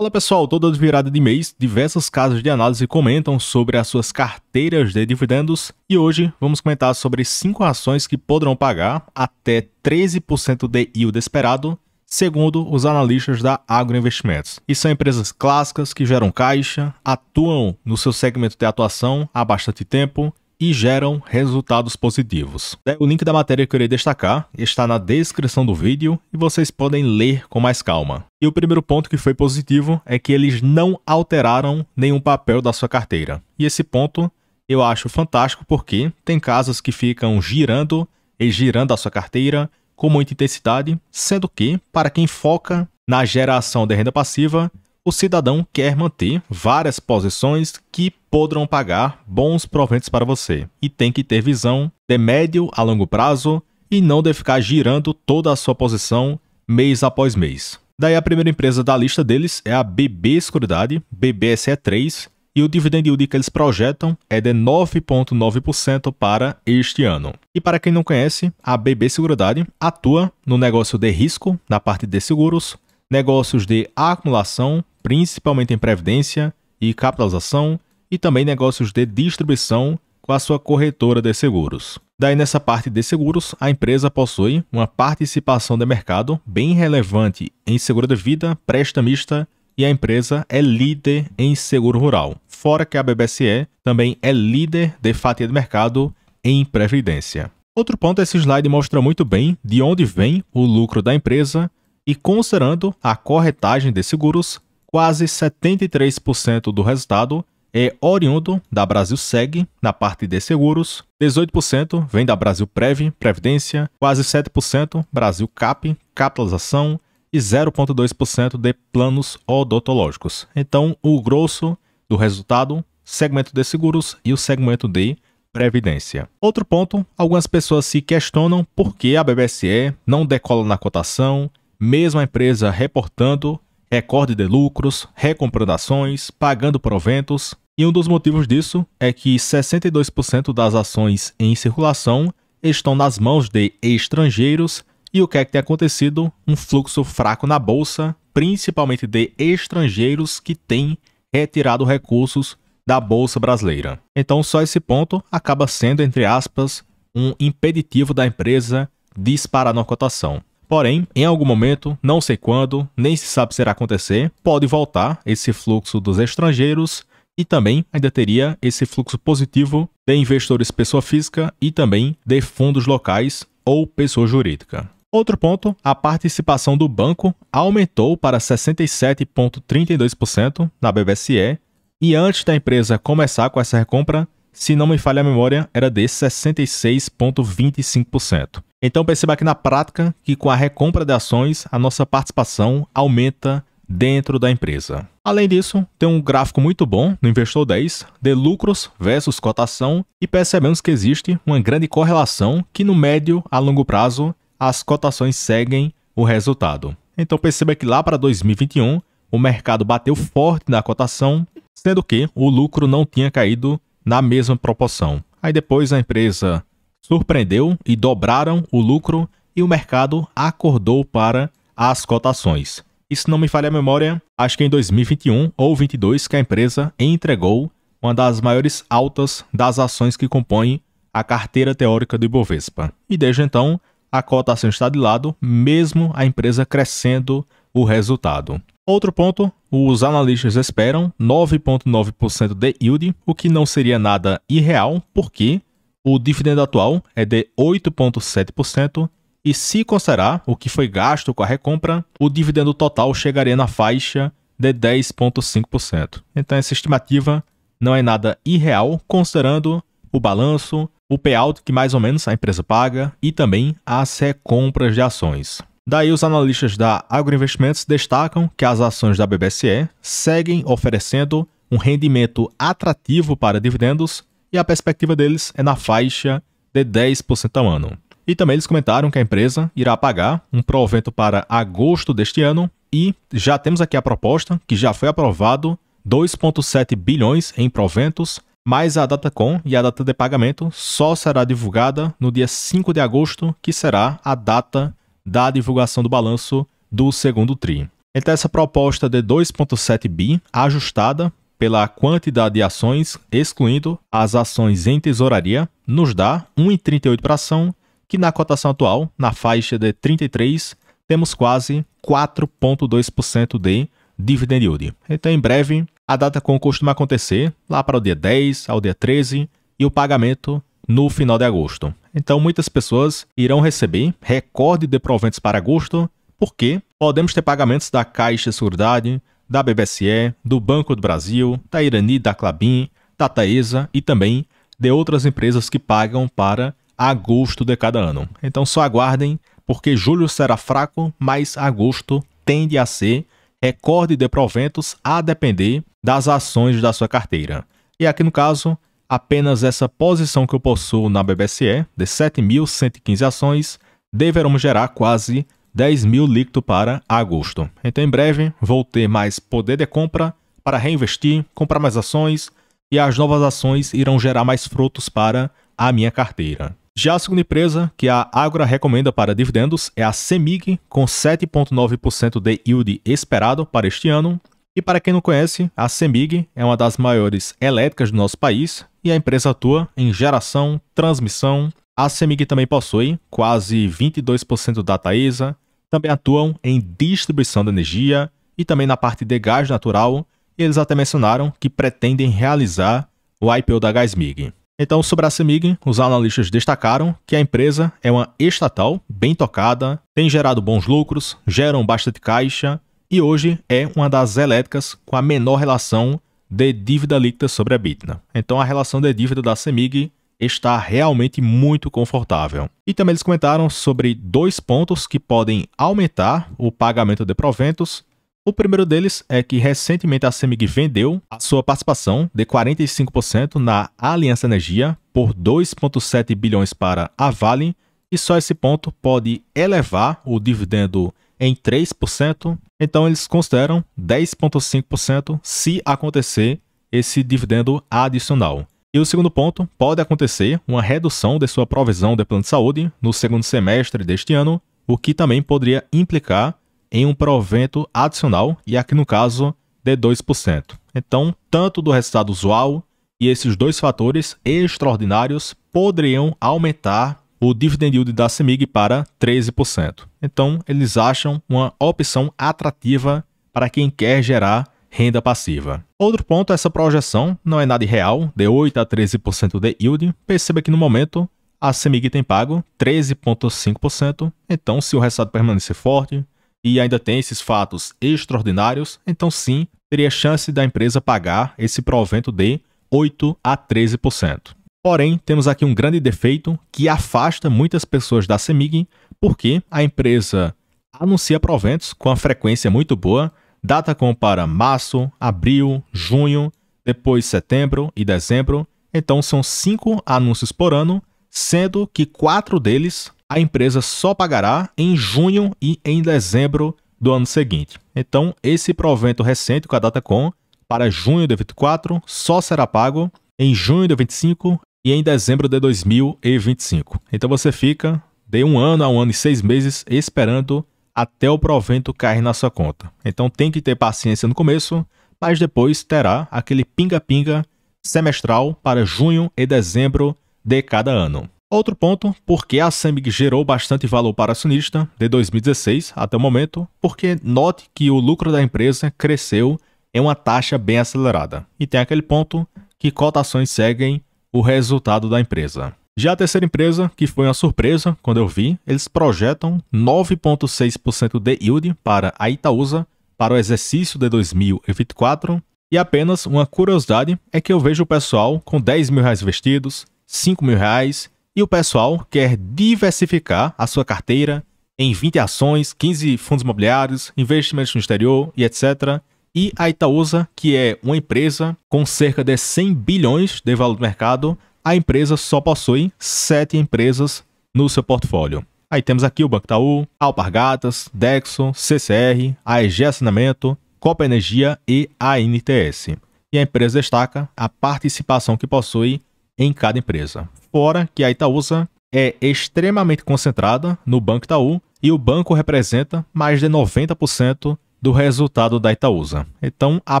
Fala pessoal, toda virada de mês, diversas casas de análise comentam sobre as suas carteiras de dividendos e hoje vamos comentar sobre 5 ações que poderão pagar até 13% de yield esperado, segundo os analistas da Agroinvestimentos. E são empresas clássicas que geram caixa, atuam no seu segmento de atuação há bastante tempo e geram resultados positivos. O link da matéria que eu irei destacar está na descrição do vídeo e vocês podem ler com mais calma. E o primeiro ponto que foi positivo é que eles não alteraram nenhum papel da sua carteira. E esse ponto eu acho fantástico porque tem casas que ficam girando e girando a sua carteira com muita intensidade, sendo que, para quem foca na geração de renda passiva, o cidadão quer manter várias posições que poderão pagar bons proventos para você. E tem que ter visão de médio a longo prazo e não de ficar girando toda a sua posição mês após mês. Daí a primeira empresa da lista deles é a BB Seguridade, BBSE3, e o dividend yield que eles projetam é de 9,9% para este ano. E para quem não conhece, a BB Seguridade atua no negócio de risco, na parte de seguros, negócios de acumulação, principalmente em previdência e capitalização, e também negócios de distribuição com a sua corretora de seguros. Daí nessa parte de seguros, a empresa possui uma participação de mercado bem relevante em seguro de vida, prestamista, e a empresa é líder em seguro rural. Fora que a BBSE também é líder de fatia de mercado em previdência. Outro ponto, esse slide mostra muito bem de onde vem o lucro da empresa e considerando a corretagem de seguros, quase 73% do resultado é oriundo da Brasilseg, na parte de seguros, 18% vem da Brasilprev, Previdência, quase 7% Brasilcap, capitalização e 0,2% de planos odontológicos. Então, o grosso do resultado, segmento de seguros e o segmento de previdência. Outro ponto, algumas pessoas se questionam por que a BBSE não decola na cotação, mesmo a empresa reportando recorde de lucros, recomprando ações, pagando proventos. E um dos motivos disso é que 62% das ações em circulação estão nas mãos de estrangeiros. E o que é que tem acontecido? Um fluxo fraco na bolsa, principalmente de estrangeiros que têm retirado recursos da bolsa brasileira. Então só esse ponto acaba sendo, entre aspas, um impeditivo da empresa disparar na cotação. Porém, em algum momento, não sei quando, nem se sabe se irá acontecer, pode voltar esse fluxo dos estrangeiros e também ainda teria esse fluxo positivo de investidores pessoa física e também de fundos locais ou pessoa jurídica. Outro ponto, a participação do banco aumentou para 67,32% na BBSE e antes da empresa começar com essa recompra, se não me falha a memória, era de 66,25%. Então perceba aqui na prática que com a recompra de ações, a nossa participação aumenta dentro da empresa. Além disso, tem um gráfico muito bom no Investor 10 de lucros versus cotação e percebemos que existe uma grande correlação que no médio a longo prazo as cotações seguem o resultado. Então perceba que lá para 2021 o mercado bateu forte na cotação, sendo que o lucro não tinha caído na mesma proporção. Aí depois a empresa surpreendeu e dobraram o lucro e o mercado acordou para as cotações. E se não me falha a memória, acho que em 2021 ou 2022 que a empresa entregou uma das maiores altas das ações que compõem a carteira teórica do Ibovespa. E desde então, a cotação está de lado, mesmo a empresa crescendo o resultado. Outro ponto, os analistas esperam 9,9% de yield, o que não seria nada irreal, porque o dividendo atual é de 8,7% e se considerar o que foi gasto com a recompra, o dividendo total chegaria na faixa de 10,5%. Então essa estimativa não é nada irreal, considerando o balanço, o payout que mais ou menos a empresa paga e também as recompras de ações. Daí os analistas da Agroinvestimentos destacam que as ações da BBSE seguem oferecendo um rendimento atrativo para dividendos e a perspectiva deles é na faixa de 10% ao ano. E também eles comentaram que a empresa irá pagar um provento para agosto deste ano e já temos aqui a proposta que já foi aprovado 2,7 bilhões em proventos, mas a data com e a data de pagamento só será divulgada no dia 5 de agosto, que será a data da divulgação do balanço do segundo TRI. Então essa proposta de 2,7 bi, ajustada pela quantidade de ações, excluindo as ações em tesouraria, nos dá 1,38 para ação, que na cotação atual, na faixa de 33, temos quase 4,2% de dividend yield. Então, em breve, a data com costuma acontecer lá para o dia 10 ao dia 13 e o pagamento no final de agosto. Então, muitas pessoas irão receber recorde de proventos para agosto, porque podemos ter pagamentos da Caixa Seguridade, da BBSE, do Banco do Brasil, da Irani, da Klabin, da Taesa e também de outras empresas que pagam para agosto de cada ano. Então só aguardem, porque julho será fraco, mas agosto tende a ser recorde de proventos a depender das ações da sua carteira. E aqui no caso, apenas essa posição que eu possuo na BBSE, de 7.115 ações, deverão gerar quase 10 mil líquido para agosto. Então, em breve, vou ter mais poder de compra para reinvestir, comprar mais ações e as novas ações irão gerar mais frutos para a minha carteira. Já a segunda empresa que a Ágora recomenda para dividendos é a CEMIG, com 7,9% de yield esperado para este ano. E para quem não conhece, a CEMIG é uma das maiores elétricas do nosso país e a empresa atua em geração, transmissão. A CEMIG também possui quase 22% da Taesa, também atuam em distribuição de energia e também na parte de gás natural. Eles até mencionaram que pretendem realizar o IPO da Gasmig. Então, sobre a CEMIG, os analistas destacaram que a empresa é uma estatal bem tocada, tem gerado bons lucros, geram bastante caixa e hoje é uma das elétricas com a menor relação de dívida líquida sobre a EBITDA. Então, a relação de dívida da CEMIG está realmente muito confortável. E também eles comentaram sobre dois pontos que podem aumentar o pagamento de proventos. O primeiro deles é que recentemente a CEMIG vendeu a sua participação de 45% na Aliança Energia por 2,7 bilhões para a Vale e só esse ponto pode elevar o dividendo em 3%. Então eles consideram 10,5% se acontecer esse dividendo adicional. E o segundo ponto, pode acontecer uma redução de sua provisão de plano de saúde no segundo semestre deste ano, o que também poderia implicar em um provento adicional, e aqui no caso de 2%. Então, tanto do resultado usual e esses dois fatores extraordinários poderiam aumentar o dividend yield da CEMIG para 13%. Então, eles acham uma opção atrativa para quem quer gerar renda passiva. Outro ponto, essa projeção não é nada irreal, de 8 a 13% de yield. Perceba que no momento a CEMIG tem pago 13,5%, então se o resultado permanecer forte e ainda tem esses fatos extraordinários, então sim, teria chance da empresa pagar esse provento de 8 a 13%. Porém, temos aqui um grande defeito que afasta muitas pessoas da CEMIG, porque a empresa anuncia proventos com a frequência muito boa, data como para março, abril, junho, depois setembro e dezembro. Então são 5 anúncios por ano, sendo que 4 deles a empresa só pagará em junho e em dezembro do ano seguinte. Então, esse provento recente com a Datacom para junho de 24 só será pago em junho de 25 e em dezembro de 2025. Então, você fica de 1 ano a 1 ano e 6 meses esperando até o provento cair na sua conta. Então, tem que ter paciência no começo, mas depois terá aquele pinga-pinga semestral para junho e dezembro de cada ano. Outro ponto, porque a CEMIG gerou bastante valor para acionista de 2016 até o momento, porque note que o lucro da empresa cresceu em uma taxa bem acelerada. E tem aquele ponto que cotações seguem o resultado da empresa. Já a terceira empresa, que foi uma surpresa quando eu vi, eles projetam 9,6% de yield para a Itaúsa para o exercício de 2024. E apenas uma curiosidade é que eu vejo o pessoal com 10 mil reais investidos, 5 mil reais, e o pessoal quer diversificar a sua carteira em 20 ações, 15 fundos imobiliários, investimentos no exterior e etc. E a Itaúsa, que é uma empresa com cerca de 100 bilhões de valor do mercado, a empresa só possui 7 empresas no seu portfólio. Aí temos aqui o Banco Itaú, Alpargatas, Dexo, CCR, AEG Assinamento, Copa Energia e ANTS. E a empresa destaca a participação que possui em cada empresa. Fora que a Itaúsa é extremamente concentrada no Banco Itaú e o banco representa mais de 90% do resultado da Itaúsa. Então, a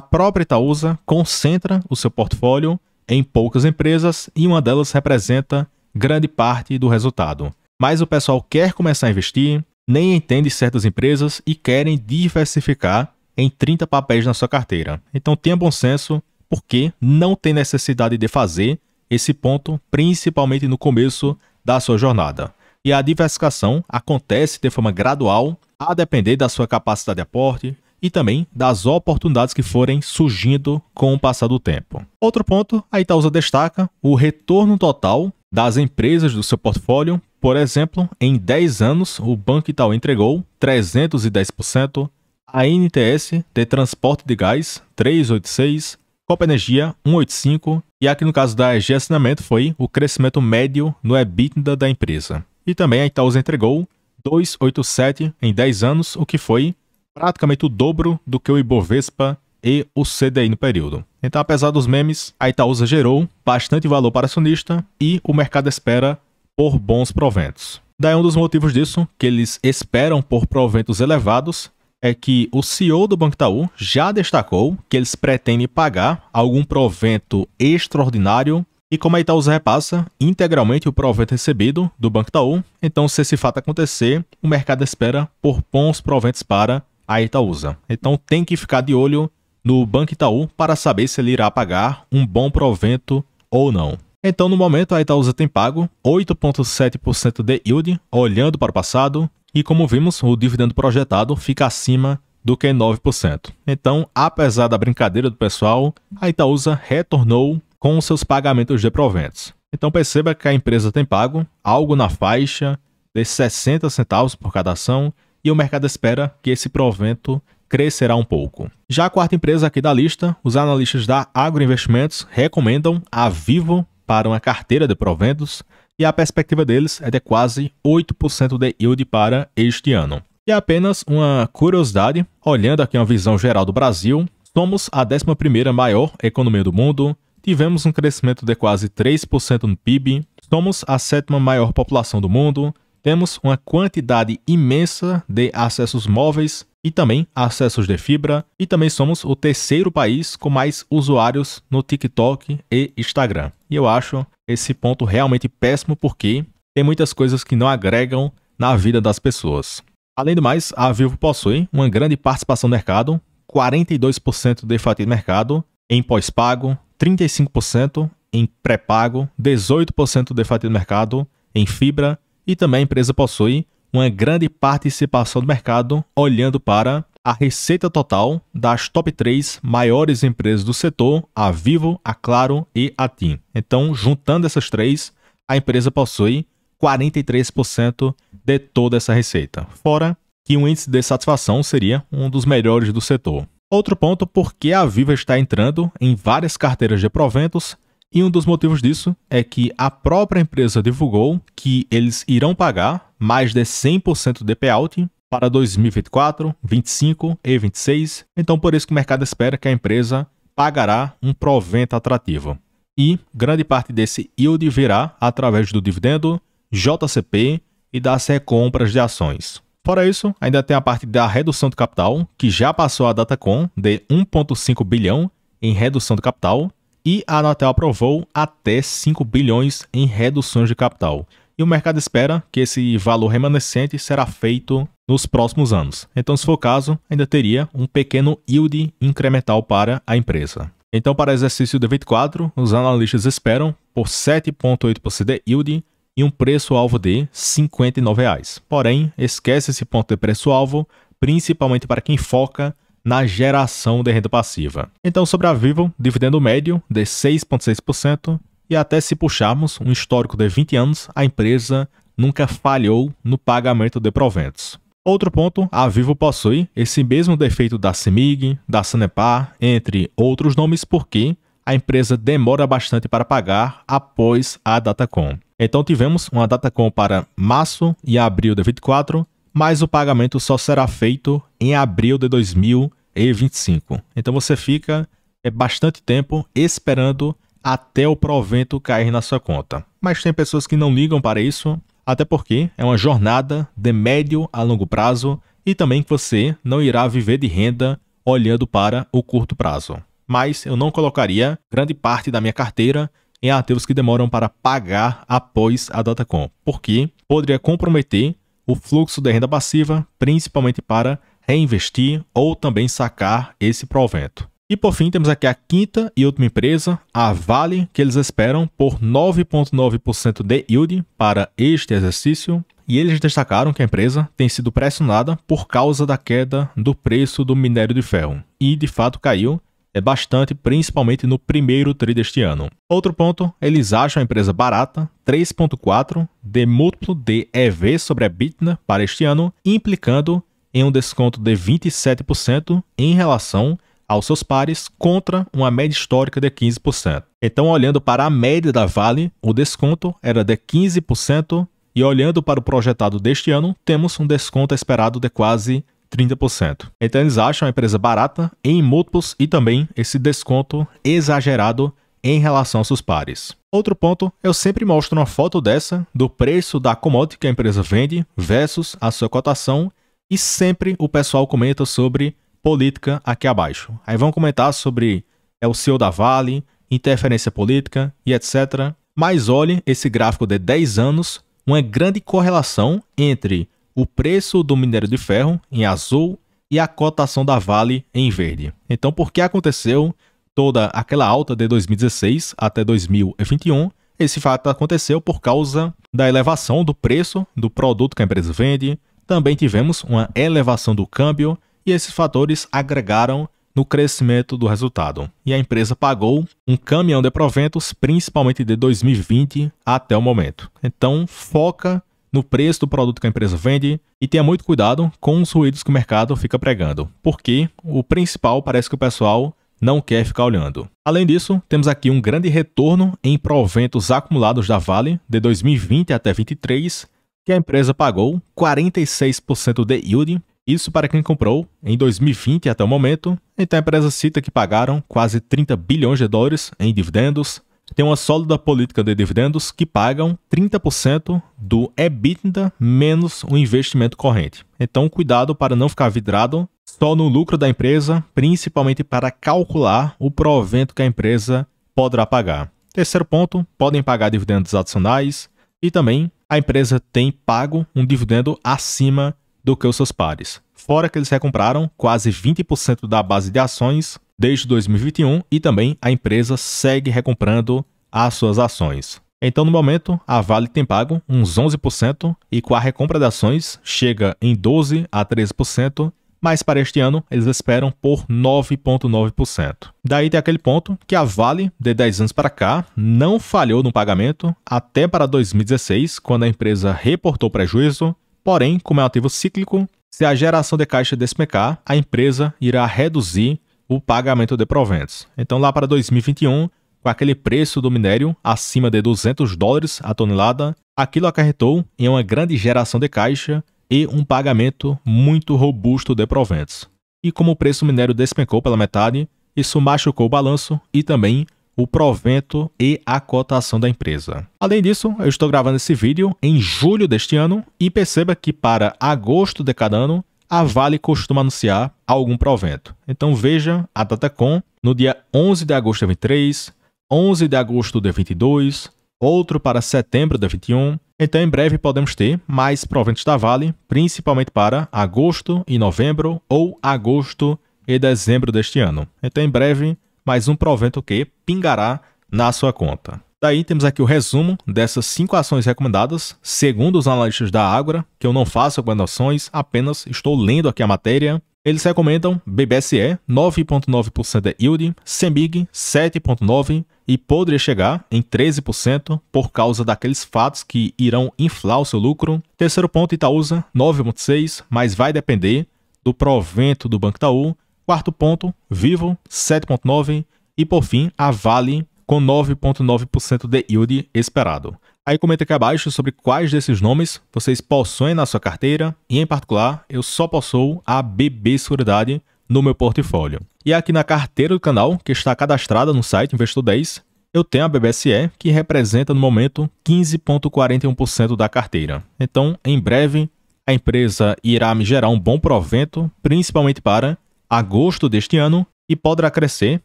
própria Itaúsa concentra o seu portfólio em poucas empresas e uma delas representa grande parte do resultado. Mas o pessoal quer começar a investir, nem entende certas empresas e querem diversificar em 30 papéis na sua carteira. Então, tenha bom senso, porque não tem necessidade de fazer esse ponto, principalmente no começo da sua jornada. E a diversificação acontece de forma gradual, a depender da sua capacidade de aporte e também das oportunidades que forem surgindo com o passar do tempo. Outro ponto, a Itaúsa destaca o retorno total das empresas do seu portfólio. Por exemplo, em 10 anos, o Banco Itaú entregou 310%, a NTS de Transporte de Gás 386%, Copa Energia 185%, e aqui no caso da EG Assinamento foi o crescimento médio no EBITDA da empresa. E também a Itaúsa entregou 287 em 10 anos, o que foi praticamente o dobro do que o Ibovespa e o CDI no período. Então, apesar dos memes, a Itaúsa gerou bastante valor para acionista e o mercado espera por bons proventos. Daí um dos motivos disso, que eles esperam por proventos elevados, é que o CEO do Banco Itaú já destacou que eles pretendem pagar algum provento extraordinário e como a Itaúsa repassa integralmente o provento recebido do Banco Itaú, então se esse fato acontecer, o mercado espera por bons proventos para a Itaúsa. Então tem que ficar de olho no Banco Itaú para saber se ele irá pagar um bom provento ou não. Então no momento a Itaúsa tem pago 8,7% de yield olhando para o passado e como vimos o dividendo projetado fica acima do que 9%. Então apesar da brincadeira do pessoal, a Itaúsa retornou com seus pagamentos de proventos. Então perceba que a empresa tem pago algo na faixa de 60 centavos por cada ação e o mercado espera que esse provento crescerá um pouco. Já a quarta empresa aqui da lista, os analistas da Agroinvestimentos recomendam a Vivo para uma carteira de proventos e a perspectiva deles é de quase 8% de yield para este ano. E apenas uma curiosidade, olhando aqui uma visão geral do Brasil, somos a 11ª maior economia do mundo, tivemos um crescimento de quase 3% no PIB, somos a 7ª maior população do mundo, temos uma quantidade imensa de acessos móveis e também acessos de fibra, e também somos o 3º país com mais usuários no TikTok e Instagram. E eu acho esse ponto realmente péssimo porque tem muitas coisas que não agregam na vida das pessoas. Além do mais, a Vivo possui uma grande participação no mercado, 42% de fatia de mercado em pós-pago, 35% em pré-pago, 18% de fatia de mercado em fibra e também a empresa possui uma grande participação do mercado olhando para a receita total das top 3 maiores empresas do setor, a Vivo, a Claro e a TIM. Então, juntando essas três, a empresa possui 43% de toda essa receita, fora que o índice de satisfação seria um dos melhores do setor. Outro ponto, porque a Vivo está entrando em várias carteiras de proventos, e um dos motivos disso é que a própria empresa divulgou que eles irão pagar mais de 100% de payout para 2024, 2025 e 2026. Então, por isso que o mercado espera que a empresa pagará um provento atrativo. E grande parte desse yield virá através do dividendo, JCP e das recompras de ações. Fora isso, ainda tem a parte da redução de capital, que já passou a Datacom de 1,5 bilhão em redução de capital, e a Anatel aprovou até 5 bilhões em reduções de capital. E o mercado espera que esse valor remanescente será feito nos próximos anos. Então, se for o caso, ainda teria um pequeno yield incremental para a empresa. Então, para o exercício de 24, os analistas esperam por 7,8% de yield e um preço-alvo de R$ 59. Porém, esquece esse ponto de preço-alvo, principalmente para quem foca na geração de renda passiva. Então, sobre a Vivo, dividendo médio de 6,6% e até se puxarmos um histórico de 20 anos, a empresa nunca falhou no pagamento de proventos. Outro ponto, a Vivo possui esse mesmo defeito da CEMIG, da Sanepar, entre outros nomes, porque a empresa demora bastante para pagar após a Datacom. Então tivemos uma Datacom para março e abril de 24, mas o pagamento só será feito em abril de 2025. Então você fica bastante tempo esperando até o provento cair na sua conta. Mas tem pessoas que não ligam para isso, até porque é uma jornada de médio a longo prazo e também que você não irá viver de renda olhando para o curto prazo. Mas eu não colocaria grande parte da minha carteira em ativos que demoram para pagar após a Datacom, porque poderia comprometer o fluxo de renda passiva, principalmente para reinvestir ou também sacar esse provento. E por fim, temos aqui a quinta e última empresa, a Vale, que eles esperam por 9,9% de yield para este exercício. E eles destacaram que a empresa tem sido pressionada por causa da queda do preço do minério de ferro. E de fato caiu bastante, principalmente no primeiro tri deste ano. Outro ponto, eles acham a empresa barata, 3,4 de múltiplo de EV sobre EBITDA para este ano, implicando em um desconto de 27% em relação aos seus pares contra uma média histórica de 15%. Então, olhando para a média da Vale, o desconto era de 15% e olhando para o projetado deste ano, temos um desconto esperado de quase 30%. Então, eles acham a empresa barata em múltiplos e também esse desconto exagerado em relação aos seus pares. Outro ponto, eu sempre mostro uma foto dessa do preço da commodity que a empresa vende versus a sua cotação e sempre o pessoal comenta sobre política aqui abaixo. Aí vão comentar sobre o CEO da Vale, interferência política e etc. Mas olhe esse gráfico de 10 anos, uma grande correlação entre o preço do minério de ferro em azul e a cotação da Vale em verde. Então, por que aconteceu toda aquela alta de 2016 até 2021? Esse fato aconteceu por causa da elevação do preço do produto que a empresa vende. Também tivemos uma elevação do câmbio e esses fatores agregaram no crescimento do resultado. E a empresa pagou um caminhão de proventos, principalmente de 2020 até o momento. Então, foca no preço do produto que a empresa vende e tenha muito cuidado com os ruídos que o mercado fica pregando, porque o principal parece que o pessoal não quer ficar olhando. Além disso, temos aqui um grande retorno em proventos acumulados da Vale de 2020 até 2023, que a empresa pagou 46% de yield. Isso para quem comprou em 2020 até o momento. Então a empresa cita que pagaram quase 30 bilhões de dólares em dividendos. Tem uma sólida política de dividendos que pagam 30% do EBITDA menos o investimento corrente. Então cuidado para não ficar vidrado só no lucro da empresa, principalmente para calcular o provento que a empresa poderá pagar. Terceiro ponto, podem pagar dividendos adicionais e também a empresa tem pago um dividendo acima do que os seus pares. Fora que eles recompraram quase 20% da base de ações desde 2021 e também a empresa segue recomprando as suas ações. Então, no momento, a Vale tem pago uns 11% e com a recompra de ações chega em 12% a 13%, mas para este ano eles esperam por 9,9%. Daí tem aquele ponto que a Vale, de 10 anos para cá, não falhou no pagamento até para 2016, quando a empresa reportou prejuízo. Porém, como é um ativo cíclico, se a geração de caixa despencar, a empresa irá reduzir o pagamento de proventos. Então, lá para 2021, com aquele preço do minério acima de 200 dólares a tonelada, aquilo acarretou em uma grande geração de caixa e um pagamento muito robusto de proventos. E como o preço do minério despencou pela metade, isso machucou o balanço e também o provento e a cotação da empresa. Além disso, eu estou gravando esse vídeo em julho deste ano e perceba que para agosto de cada ano, a Vale costuma anunciar algum provento. Então veja a Datacom no dia 11 de agosto de 23, 11 de agosto de 22, outro para setembro de 21. Então em breve podemos ter mais proventos da Vale, principalmente para agosto e novembro ou agosto e dezembro deste ano. Então em breve mais um provento que pingará na sua conta. Daí temos aqui o resumo dessas 5 ações recomendadas, segundo os analistas da Ágora, que eu não faço recomendações, apenas estou lendo aqui a matéria. Eles recomendam BBSE, 9,9% de yield, CEMIG, 7,9% e poderia chegar em 13% por causa daqueles fatos que irão inflar o seu lucro. Terceiro ponto, Itaúsa, 9,6%, mas vai depender do provento do Banco Itaú. Quarto ponto, Vivo, 7,9%. E por fim, a Vale, com 9,9% de yield esperado. Aí comenta aqui abaixo sobre quais desses nomes vocês possuem na sua carteira. E em particular, eu só possuo a BB Seguridade no meu portfólio. E aqui na carteira do canal, que está cadastrada no site Investor 10, eu tenho a BBSE, que representa no momento 15,41% da carteira. Então, em breve, a empresa irá me gerar um bom provento, principalmente para agosto deste ano, e poderá crescer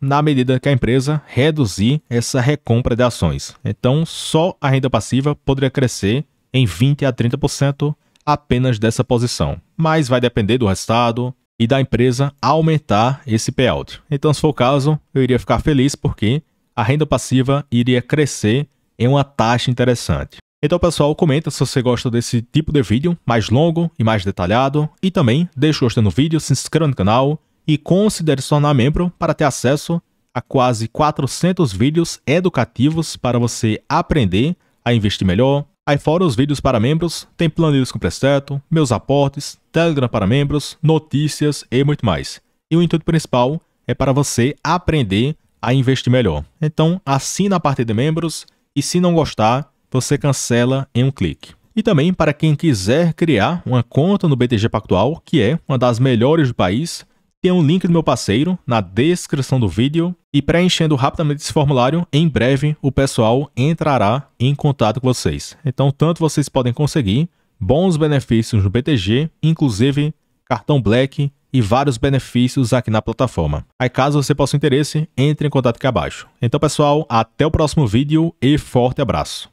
na medida que a empresa reduzir essa recompra de ações. Então, só a renda passiva poderia crescer em 20 a 30% apenas dessa posição, mas vai depender do resultado e da empresa aumentar esse payout. Então, se for o caso, eu iria ficar feliz porque a renda passiva iria crescer em uma taxa interessante. Então, pessoal, comenta se você gosta desse tipo de vídeo mais longo e mais detalhado, e também deixa o gostei no vídeo, se inscreva no canal e considere se tornar membro para ter acesso a quase 400 vídeos educativos para você aprender a investir melhor. Aí fora os vídeos para membros, tem planilhas com preço, meus aportes, Telegram para membros, notícias e muito mais. E o intuito principal é para você aprender a investir melhor. Então assina a parte de membros e se não gostar, você cancela em um clique. E também para quem quiser criar uma conta no BTG Pactual, que é uma das melhores do país, tem um link do meu parceiro na descrição do vídeo e preenchendo rapidamente esse formulário, em breve o pessoal entrará em contato com vocês. Então, tanto vocês podem conseguir bons benefícios no BTG, inclusive cartão Black e vários benefícios aqui na plataforma. Aí, caso você possa ter interesse, entre em contato aqui abaixo. Então, pessoal, até o próximo vídeo e forte abraço.